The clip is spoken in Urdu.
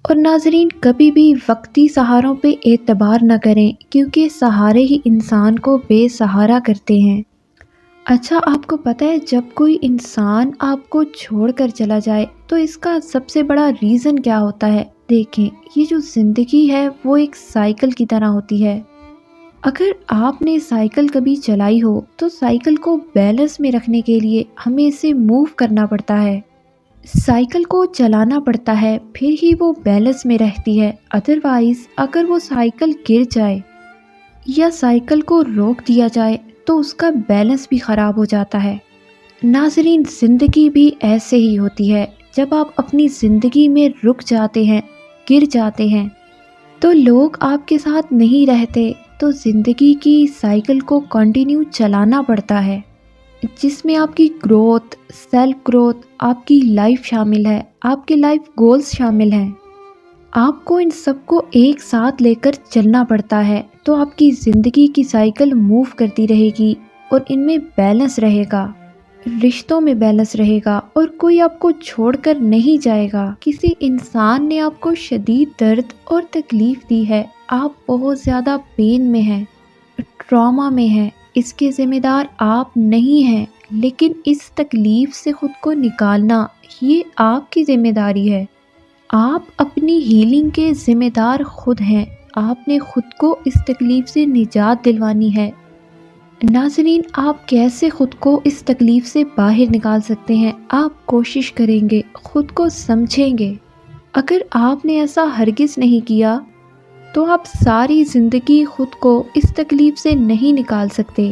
اور ناظرین، کبھی بھی وقتی سہاروں پہ اعتبار نہ کریں کیونکہ سہارے ہی انسان کو بے سہارا کرتے ہیں۔ اچھا، آپ کو پتہ ہے جب کوئی انسان آپ کو چھوڑ کر چلا جائے تو اس کا سب سے بڑا ریزن کیا ہوتا ہے؟ دیکھیں، یہ جو زندگی ہے وہ ایک سائیکل کی طرح ہوتی ہے۔ اگر آپ نے سائیکل کبھی چلائی ہو تو سائیکل کو بیلنس میں رکھنے کے لیے ہمیں اسے موو کرنا پڑتا ہے، سائیکل کو چلانا پڑتا ہے، پھر ہی وہ بیلنس میں رہتی ہے۔ ادروائز اگر وہ سائیکل گر جائے یا سائیکل کو روک دیا جائے تو اس کا بیلنس بھی خراب ہو جاتا ہے۔ ناظرین، زندگی بھی ایسے ہی ہوتی ہے۔ جب آپ اپنی زندگی میں رک جاتے ہیں، گر جاتے ہیں، تو لوگ آپ کے ساتھ نہیں رہتے، تو زندگی کی سائیکل کو کنٹینیو چلانا پڑتا ہے، جس میں آپ کی گروتھ، سیلف گروتھ، آپ کی لائف شامل ہے، آپ کے لائف گولز شامل ہیں۔ آپ کو ان سب کو ایک ساتھ لے کر چلنا پڑتا ہے، تو آپ کی زندگی کی سائیکل موو کرتی رہے گی اور ان میں بیلنس رہے گا، رشتوں میں بیلنس رہے گا، اور کوئی آپ کو چھوڑ کر نہیں جائے گا۔ کسی انسان نے آپ کو شدید درد اور تکلیف دی ہے، آپ بہت زیادہ پین میں ہیں، ٹراما میں ہیں، اس کے ذمہ دار آپ نہیں ہیں، لیکن اس تکلیف سے خود کو نکالنا یہ آپ کی ذمہ داری ہے۔ آپ اپنی ہیلنگ کے ذمہ دار خود ہیں، آپ نے خود کو اس تکلیف سے نجات دلوانی ہے۔ ناظرین، آپ کیسے خود کو اس تکلیف سے باہر نکال سکتے ہیں؟ آپ کوشش کریں گے، خود کو سمجھیں گے۔ اگر آپ نے ایسا ہرگز نہیں کیا تو آپ ساری زندگی خود کو اس تکلیف سے نہیں نکال سکتے۔